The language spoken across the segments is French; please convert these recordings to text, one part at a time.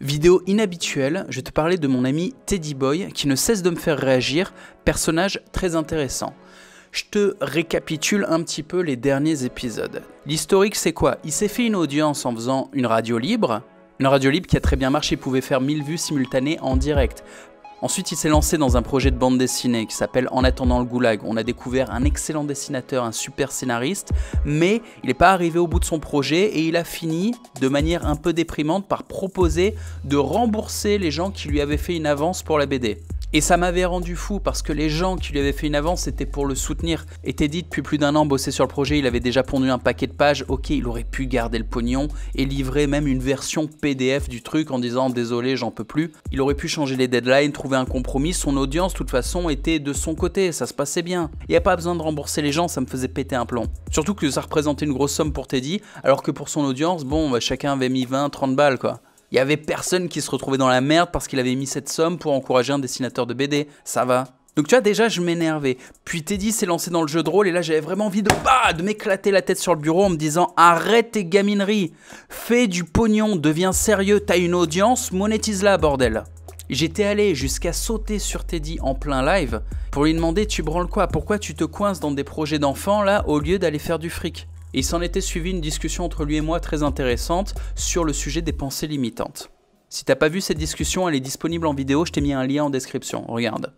Vidéo inhabituelle, je vais te parler de mon ami Teddy Boy qui ne cesse de me faire réagir, personnage très intéressant. Je te récapitule un petit peu les derniers épisodes. L'historique c'est quoi? Il s'est fait une audience en faisant une radio libre qui a très bien marché, il pouvait faire 1000 vues simultanées en direct. Ensuite, il s'est lancé dans un projet de bande dessinée qui s'appelle En attendant le goulag. On a découvert un excellent dessinateur, un super scénariste, mais il n'est pas arrivé au bout de son projet et il a fini, de manière un peu déprimante, par proposer de rembourser les gens qui lui avaient fait une avance pour la BD. Et ça m'avait rendu fou parce que les gens qui lui avaient fait une avance, c'était pour le soutenir. Et Teddy, depuis plus d'1 an, bossait sur le projet, il avait déjà pondu un paquet de pages. Ok, il aurait pu garder le pognon et livrer même une version PDF du truc en disant « Désolé, j'en peux plus ». Il aurait pu changer les deadlines, trouver un compromis. Son audience, de toute façon, était de son côté, ça se passait bien. Il n'y a pas besoin de rembourser les gens, ça me faisait péter un plomb. Surtout que ça représentait une grosse somme pour Teddy, alors que pour son audience, bon, bah, chacun avait mis 20, 30 balles quoi. Il n'y avait personne qui se retrouvait dans la merde parce qu'il avait mis cette somme pour encourager un dessinateur de BD. Ça va. Donc tu vois, déjà, je m'énervais. Puis Teddy s'est lancé dans le jeu de rôle et là, j'avais vraiment envie de m'éclater la tête sur le bureau en me disant « Arrête tes gamineries, fais du pognon, deviens sérieux, t'as une audience, monétise-la, bordel !» J'étais allé jusqu'à sauter sur Teddy en plein live pour lui demander « Tu branles quoi? Pourquoi tu te coinces dans des projets d'enfants là au lieu d'aller faire du fric ?» Et il s'en était suivi une discussion entre lui et moi très intéressante sur le sujet des pensées limitantes. Si t'as pas vu cette discussion, elle est disponible en vidéo, je t'ai mis un lien en description, regarde.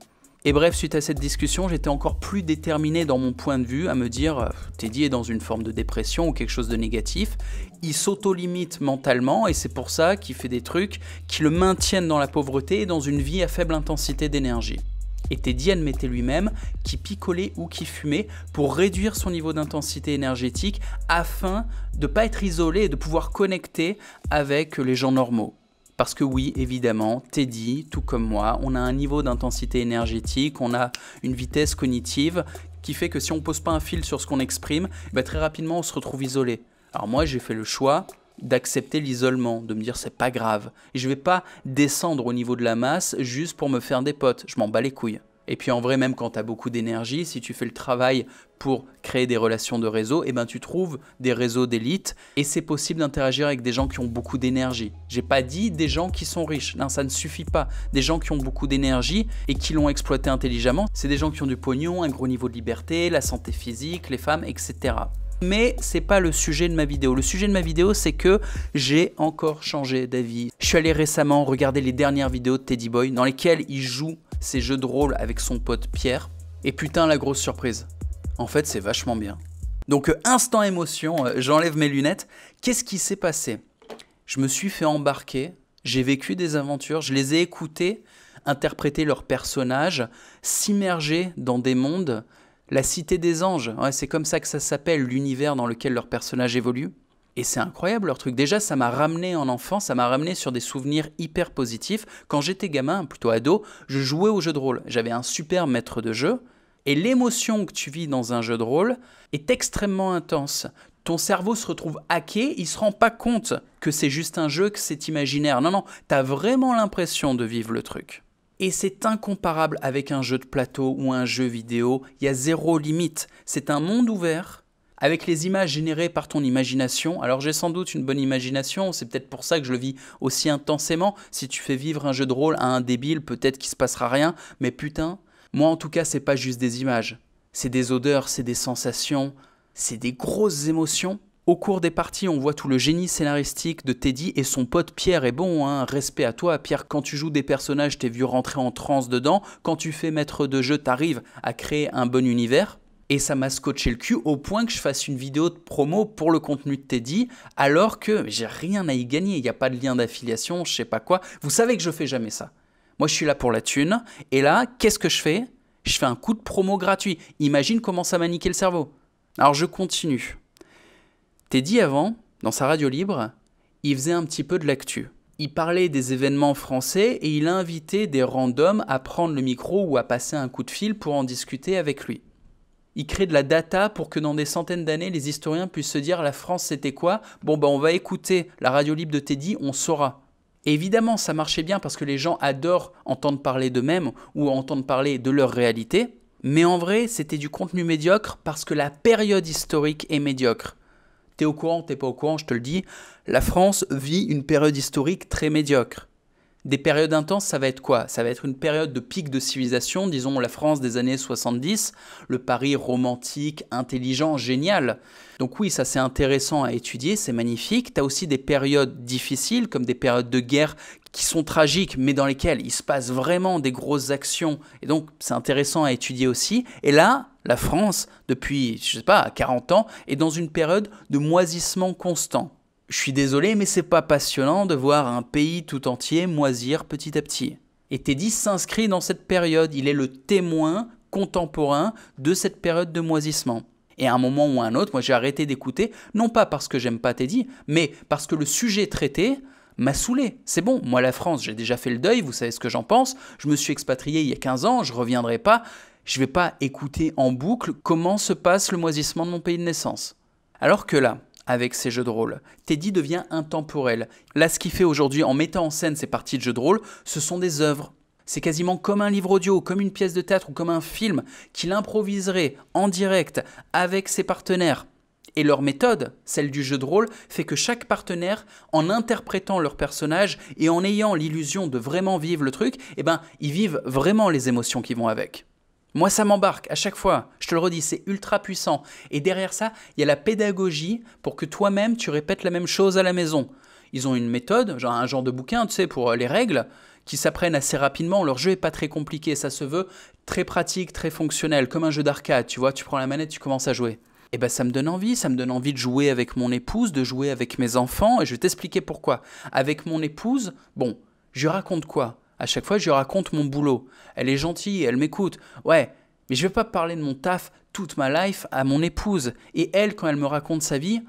Et bref, suite à cette discussion, j'étais encore plus déterminé dans mon point de vue à me dire Teddy est dans une forme de dépression ou quelque chose de négatif, il s'auto-limite mentalement et c'est pour ça qu'il fait des trucs qui le maintiennent dans la pauvreté et dans une vie à faible intensité d'énergie. Et Teddy admettait lui-même qu'il picolait ou qu'il fumait pour réduire son niveau d'intensité énergétique afin de ne pas être isolé et de pouvoir connecter avec les gens normaux. Parce que oui, évidemment, Teddy, tout comme moi, on a un niveau d'intensité énergétique, on a une vitesse cognitive qui fait que si on ne pose pas un fil sur ce qu'on exprime, bah très rapidement on se retrouve isolé. Alors moi j'ai fait le choix d'accepter l'isolement, de me dire c'est pas grave. Et je vais pas descendre au niveau de la masse juste pour me faire des potes, je m'en bats les couilles. Et puis en vrai, même quand tu as beaucoup d'énergie, si tu fais le travail pour créer des relations de réseau, eh ben tu trouves des réseaux d'élite et c'est possible d'interagir avec des gens qui ont beaucoup d'énergie. J'ai pas dit des gens qui sont riches, non ça ne suffit pas. Des gens qui ont beaucoup d'énergie et qui l'ont exploité intelligemment, c'est des gens qui ont du pognon, un gros niveau de liberté, la santé physique, les femmes, etc. Mais c'est pas le sujet de ma vidéo. Le sujet de ma vidéo, c'est que j'ai encore changé d'avis. Je suis allé récemment regarder les dernières vidéos de Teddy Boy dans lesquelles il joue ses jeux de rôle avec son pote Pierre. Et putain, la grosse surprise. En fait, c'est vachement bien. Donc, instant émotion, j'enlève mes lunettes. Qu'est-ce qui s'est passé? Je me suis fait embarquer, j'ai vécu des aventures, je les ai écoutés interpréter leurs personnages, s'immerger dans des mondes. La Cité des Anges, ouais, c'est comme ça que ça s'appelle, l'univers dans lequel leurs personnages évoluent. Et c'est incroyable leur truc. Déjà, ça m'a ramené en enfance, ça m'a ramené sur des souvenirs hyper positifs. Quand j'étais gamin, plutôt ado, je jouais au jeu de rôle. J'avais un super maître de jeu. Et l'émotion que tu vis dans un jeu de rôle est extrêmement intense. Ton cerveau se retrouve hacké, il ne se rend pas compte que c'est juste un jeu, que c'est imaginaire. Non, non, tu as vraiment l'impression de vivre le truc. Et c'est incomparable avec un jeu de plateau ou un jeu vidéo, il y a zéro limite. C'est un monde ouvert, avec les images générées par ton imagination. Alors j'ai sans doute une bonne imagination, c'est peut-être pour ça que je le vis aussi intensément. Si tu fais vivre un jeu de rôle à un débile, peut-être qu'il se passera rien, mais putain, moi en tout cas c'est pas juste des images. C'est des odeurs, c'est des sensations, c'est des grosses émotions. Au cours des parties, on voit tout le génie scénaristique de Teddy et son pote Pierre est bon, hein, respect à toi. Pierre, quand tu joues des personnages, t'es vu rentrer en transe dedans. Quand tu fais maître de jeu, t'arrives à créer un bon univers. Et ça m'a scotché le cul au point que je fasse une vidéo de promo pour le contenu de Teddy, alors que j'ai rien à y gagner, il n'y a pas de lien d'affiliation, je sais pas quoi. Vous savez que je fais jamais ça. Moi, je suis là pour la thune. Et là, qu'est-ce que je fais? Je fais un coup de promo gratuit. Imagine comment ça m'a niqué le cerveau. Alors, je continue. Teddy, avant, dans sa radio libre, il faisait un petit peu de l'actu. Il parlait des événements français et il invitait des randoms à prendre le micro ou à passer un coup de fil pour en discuter avec lui. Il crée de la data pour que dans des centaines d'années, les historiens puissent se dire « la France, c'était quoi ?» Bon, ben, on va écouter la radio libre de Teddy, on saura. Et évidemment, ça marchait bien parce que les gens adorent entendre parler d'eux-mêmes ou entendre parler de leur réalité. Mais en vrai, c'était du contenu médiocre parce que la période historique est médiocre. T'es au courant, t'es pas au courant, je te le dis, la France vit une période historique très médiocre. Des périodes intenses, ça va être quoi? Ça va être une période de pic de civilisation, disons la France des années 70, le Paris romantique, intelligent, génial. Donc oui, ça c'est intéressant à étudier, c'est magnifique. Tu as aussi des périodes difficiles, comme des périodes de guerre qui sont tragiques, mais dans lesquelles il se passe vraiment des grosses actions. Et donc c'est intéressant à étudier aussi. Et là, la France, depuis, je sais pas, 40 ans, est dans une période de moisissement constant. Je suis désolé, mais c'est pas passionnant de voir un pays tout entier moisir petit à petit. Et Teddy s'inscrit dans cette période, il est le témoin contemporain de cette période de moisissement. Et à un moment ou à un autre, moi j'ai arrêté d'écouter, non pas parce que j'aime pas Teddy, mais parce que le sujet traité m'a saoulé. C'est bon, moi la France, j'ai déjà fait le deuil, vous savez ce que j'en pense, je me suis expatrié il y a 15 ans, je reviendrai pas, je vais pas écouter en boucle comment se passe le moisissement de mon pays de naissance. Alors que là, avec ces jeux de rôle, Teddy devient intemporel. Là, ce qu'il fait aujourd'hui en mettant en scène ces parties de jeux de rôle, ce sont des œuvres. C'est quasiment comme un livre audio, comme une pièce de théâtre ou comme un film qu'il improviserait en direct avec ses partenaires. Et leur méthode, celle du jeu de rôle, fait que chaque partenaire, en interprétant leur personnage et en ayant l'illusion de vraiment vivre le truc, ils vivent vraiment les émotions qui vont avec. Moi, ça m'embarque à chaque fois. Je te le redis, c'est ultra puissant. Et derrière ça, il y a la pédagogie pour que toi-même, tu répètes la même chose à la maison. Ils ont une méthode, genre un genre de bouquin, tu sais, pour les règles, qui s'apprennent assez rapidement. Leur jeu n'est pas très compliqué. Ça se veut très pratique, très fonctionnel, comme un jeu d'arcade. Tu vois, tu prends la manette, tu commences à jouer. Et ça me donne envie de jouer avec mon épouse, de jouer avec mes enfants. Et je vais t'expliquer pourquoi. Avec mon épouse, bon, je raconte quoi ? À chaque fois, je lui raconte mon boulot. Elle est gentille, elle m'écoute. Ouais, mais je ne vais pas parler de mon taf toute ma life à mon épouse. Et elle, quand elle me raconte sa vie,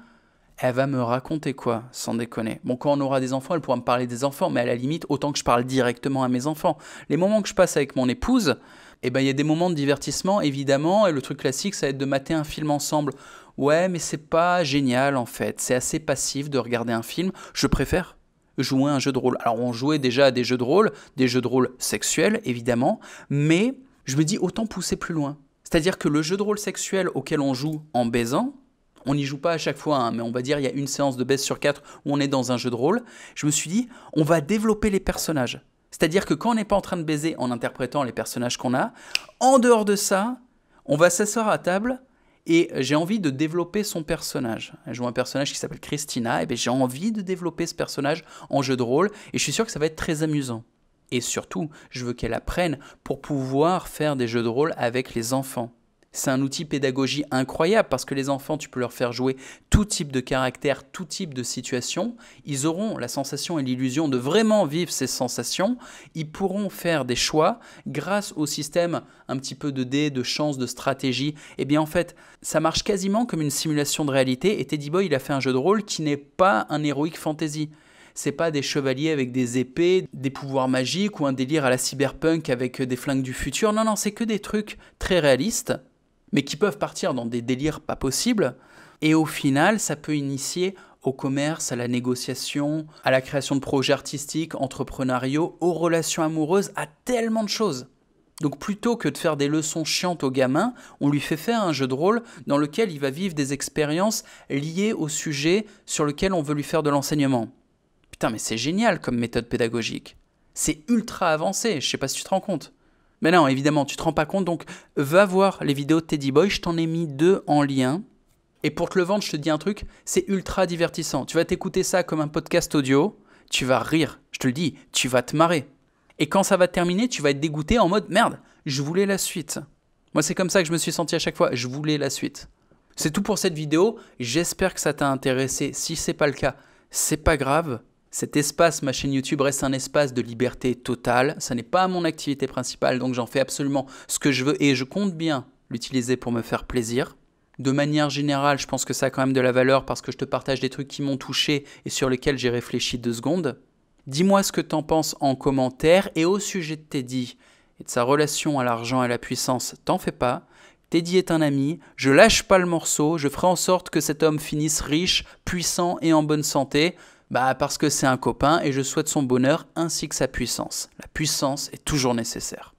elle va me raconter quoi, sans déconner. Bon, quand on aura des enfants, elle pourra me parler des enfants, mais à la limite, autant que je parle directement à mes enfants. Les moments que je passe avec mon épouse, il y a des moments de divertissement, évidemment, et le truc classique, ça va être de mater un film ensemble. Ouais, mais c'est pas génial, en fait. C'est assez passif de regarder un film. Je préfère jouer à un jeu de rôle. Alors on jouait déjà à des jeux de rôle sexuels évidemment, mais je me dis autant pousser plus loin. C'est-à-dire que le jeu de rôle sexuel auquel on joue en baisant, on n'y joue pas à chaque fois, mais on va dire il y a une séance de baise sur 4 où on est dans un jeu de rôle, je me suis dit on va développer les personnages. C'est-à-dire que quand on n'est pas en train de baiser en interprétant les personnages qu'on a, en dehors de ça, on va s'asseoir à table. Et j'ai envie de développer son personnage. Elle joue un personnage qui s'appelle Christina, et j'ai envie de développer ce personnage en jeu de rôle, et je suis sûr que ça va être très amusant. Et surtout, je veux qu'elle apprenne pour pouvoir faire des jeux de rôle avec les enfants. C'est un outil pédagogie incroyable parce que les enfants, tu peux leur faire jouer tout type de caractère, tout type de situation. Ils auront la sensation et l'illusion de vraiment vivre ces sensations. Ils pourront faire des choix grâce au système un petit peu de dés, de chance, de stratégie. Et bien en fait, ça marche quasiment comme une simulation de réalité. Et Teddy Boy, il a fait un jeu de rôle qui n'est pas un heroic fantasy. C'est pas des chevaliers avec des épées, des pouvoirs magiques ou un délire à la cyberpunk avec des flingues du futur. Non, c'est que des trucs très réalistes, mais qui peuvent partir dans des délires pas possibles. Et au final, ça peut initier au commerce, à la négociation, à la création de projets artistiques, entrepreneuriaux, aux relations amoureuses, à tellement de choses. Donc plutôt que de faire des leçons chiantes aux gamins, on lui fait faire un jeu de rôle dans lequel il va vivre des expériences liées au sujet sur lequel on veut lui faire de l'enseignement. Putain, mais c'est génial comme méthode pédagogique. C'est ultra avancé, je sais pas si tu te rends compte. Mais non, évidemment, tu te rends pas compte, donc va voir les vidéos de Teddy Boy, je t'en ai mis 2 en lien. Et pour te le vendre, je te dis un truc, c'est ultra divertissant. Tu vas t'écouter ça comme un podcast audio, tu vas rire, je te le dis, tu vas te marrer. Et quand ça va terminer, tu vas être dégoûté en mode « Merde, je voulais la suite ». Moi, c'est comme ça que je me suis senti à chaque fois, je voulais la suite. C'est tout pour cette vidéo, j'espère que ça t'a intéressé. Si c'est pas le cas, c'est pas grave. Cet espace, ma chaîne YouTube, reste un espace de liberté totale. Ça n'est pas mon activité principale, donc j'en fais absolument ce que je veux et je compte bien l'utiliser pour me faire plaisir. De manière générale, je pense que ça a quand même de la valeur parce que je te partage des trucs qui m'ont touché et sur lesquels j'ai réfléchi 2 secondes. Dis-moi ce que t'en penses en commentaire et au sujet de Teddy et de sa relation à l'argent et à la puissance, t'en fais pas. Teddy est un ami, je lâche pas le morceau, je ferai en sorte que cet homme finisse riche, puissant et en bonne santé. Parce que c'est un copain et je souhaite son bonheur ainsi que sa puissance. La puissance est toujours nécessaire.